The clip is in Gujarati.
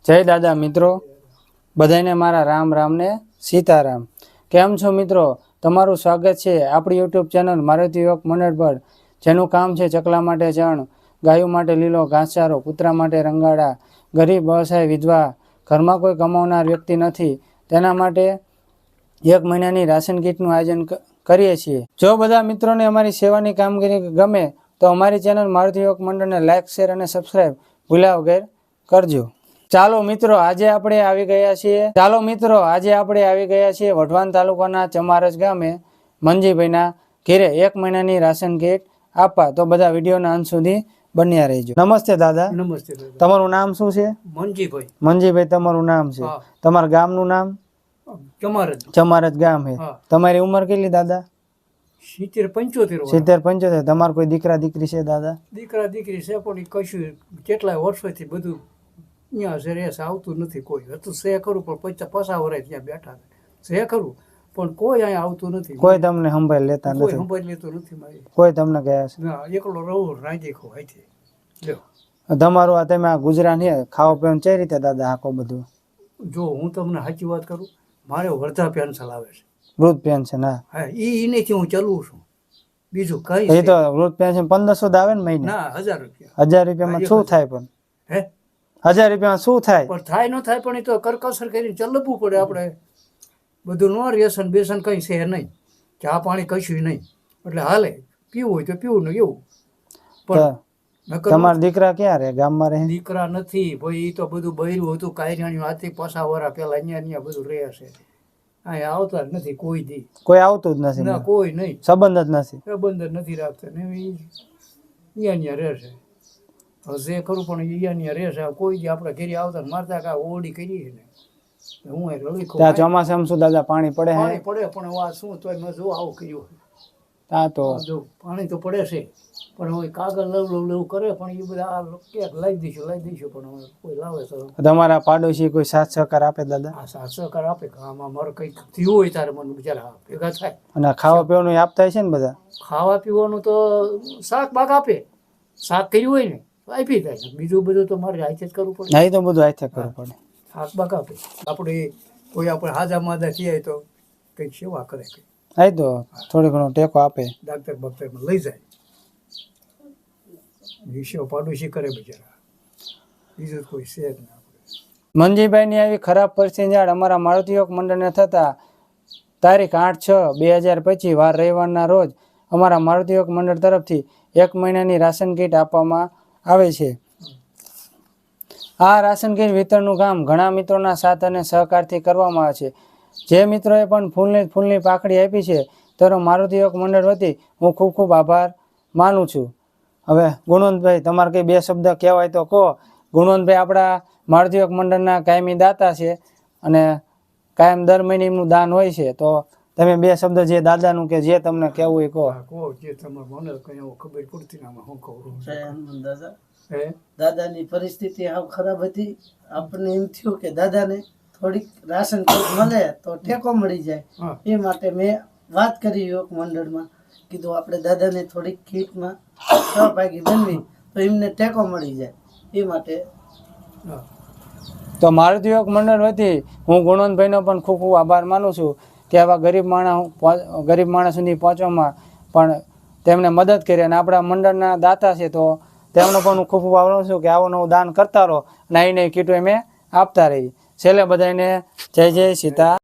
જય દાદા મિત્રો, બધાને મારા રામ રામ ને સીતારામ। કેમ છો મિત્રો? તમારું સ્વાગત છે આપણી યુટ્યુબ ચેનલ મારુતિ યુવક મંડળ પર, જેનું કામ છે ચકલા માટે ચણ, ગાયો માટે લીલો ઘાસચારો, કૂતરા માટે રંગાડા, ગરીબ અસહાય વિધવા, ઘરમાં કોઈ કમાવનાર વ્યક્તિ નથી, તેના માટે 1 મહિનાની રાશન કીટનું આયોજન કરીએ છીએ। જો બધા મિત્રોને અમારી સેવાની કામગીરી ગમે તો અમારી ચેનલ મારુતિ યુવક મંડળને લાઇક, શેર અને સબસ્ક્રાઈબ ભૂલ્યા વગર કરજો। ચાલો મિત્રો, આજે આપણે આવી ગયા છીએ વઢવાણ તાલુકાના ચમારજ ગામે મંજીભાઈના ઘેરે 1 મહિનાની રાશન કીટ આપવા। તો બધા વિડીયોના અંત સુધી બન્યા રહેજો। નમસ્તે દાદા। નમસ્તે। તમારું નામ શું છે? મંજીભાઈ। મંજીભાઈ તમારું નામ છે? તમારા ગામનું નામ? ચમારજ। ચમારજ ગામ છે। તમારી ઉંમર કેટલી દાદા? 70-75। તમારે કોઈ દીકરા દીકરી છે દાદા? દીકરા દીકરી છે પણ કશું કેટલાય વર્ષોથી બધું અહીંયા રેસ આવતું નથી। કોઈ હતું સે ખરું પણ 50 વર્ષ ત્યાં બેઠા છે ખરું પણ કોઈ અહીંયા આવતું નથી। કોઈ તમને સંભાળ લેતા નથી? કોઈ સંભાળ લેતું નથી મારી। કોઈ તમને કહે છે? ના, એકલો રહું રાંધી ખો અહીંથી લ્યો। તમારું આ તમે આ ગુજરાત છે ખાવા પીવાનું કઈ રીતે દાદા આખો બધું? જો હું તમને સાચી વાત કરું, મારે વર્ધા પેન્શન આવે છે, વૃદ્ધ પેન્શન। હા, એનેથી હું ચલવું છું, બીજું કઈ એ તો વૃદ્ધ પેન્શન 1500 આવે ને મહિને? ના, 1000 રૂપિયા। 1000 રૂપિયામાં શું થાય? પણ હે 1000 રૂપિયામાં શું થાય? પણ થાય ન થાય પણ એ તો કરકસર કરીને ચલવવું પડે આપણે। બધું નો રેશન બેસન કંઈ છે નહીં, ચા પાણી કશું નહીં, એટલે હાલે, પીવું હોય તો પીવું ને એવું। પણ તમારા દીકરા ક્યાં રહે? ગામમાં રહે? દીકરા નથી ભાઈ, એ તો બધું બૈરું હતું કાયરાણી આથી 5 વર્ષ પહેલા અહીંયા બધું રહે છે, અહીંયા આવતા જ નથી કોઈ દી। કોઈ આવતું જ નથી? ના, કોઈ નહીં, સંબંધ જ નથી? સંબંધ જ નથી રાખતા ને અહીંયા રહે છે હશે ખરું પણ અહીંયા રહે છે। કોઈ દી આપણે ઘેરી આવતા મારતા કા ઓડી કરી ને હું રળી ત્યાં ચોમાસામાં શું દાદા પાણી પડે? પાણી પડે પણ વાત શું તોય મેં જો આવું કર્યું ત્યાં તો જો પાણી તો પડે છે પણ હવે કાગળ લવ કરે પણ એ બધા ક્યાંક લાવી દઈશું પણ હવે કોઈ લાવે તો તમારા પાડોશી કોઈ સાથ સહકાર આપે દાદા? આ સાથ સહકાર આપે, આમાં મારે કંઈક થયું હોય ત્યારે મને બિચારા ભેગા થાય। અને ખાવા પીવાનું આપતા છે ને બધા? ખાવા પીવાનું તો શાક બાગ આપે, શાક કર્યું હોય ને આપી થાય, બીજું બધું તો મારે હાથે જ કરવું પડે। નહીં તો બધું હાથે કરવું પડે। શાક બાગ આપે, આપણે કોઈ આપણે હાજા માદા થયા તો કંઈક સેવા કરે, હા તો થોડી ઘણો ટેકો આપે, ડાક્ટર બાક્ટરમાં લઈ જાય, વિષયો પાડોશી કરે બિચારા, બીજું કોઈ છે જ ના। મંજીભાઈની આવી ખરાબ પરિસ્થિતિ જાણ અમારા મારુતિ યુવક મંડળને થતા તારીખ 8/6/2025 વાર રવિવારના રોજ અમારા મારુતિ યુવક મંડળ તરફથી 1 મહિનાની રાશન કીટ આપવામાં આવે છે। આ રાશન કીટ વિતરણનું કામ ઘણા મિત્રોના સાથ અને સહકારથી કરવામાં આવે છે। જે મિત્રોએ પણ ફૂલની પાકડી આપી છે તેનો મારુતિ યુવક મંડળ વતી હું ખૂબ ખૂબ આભાર માનું છું। હવે ગુણવંતભાઈ, તમારે કંઈ 2 શબ્દ કહેવાય તો કહો। ગુણવંતભાઈ આપણા મારુતિ યુવક મંડળના કાયમી દાતા છે અને કાયમ દર મહિને એમનું દાન હોય છે, તો તમે 2 શબ્દ જે દાદાનું કે જે તમને કહેવું એ કહો। જે તમારે મને કઈ ખબર પડતી ના હું કહું। દાદા, દાદાની પરિસ્થિતિ હાવ ખરાબ હતી, આપણને એમ થયું કે દાદાને થોડીક રાશન કીટ મળે તો ટેકો મળી જાય, એ માટે મેં વાત કરી યુવક મંડળમાં, કીધું આપણે દાદાને થોડીક કીટમાં સહભાગી બનવી તો એમને ટેકો મળી જાય, એ માટે। તો મારુતિ યુવક મંડળ વતી હું ગુણવંતભાઈનો પણ ખૂબ ખૂબ આભાર માનું છું કે આવા ગરીબ માણસ સુધી પહોંચવામાં પણ તેમણે મદદ કરી, અને આપણા મંડળના દાતા છે તો તેમનો પણ હું ખૂબ ખૂબ આભાર માનું છું કે આવું નવું દાન કરતા રહો, નવી નવી કીટો અમે આપતા રહી। છેલ્લે બધાને જય જય સીતા।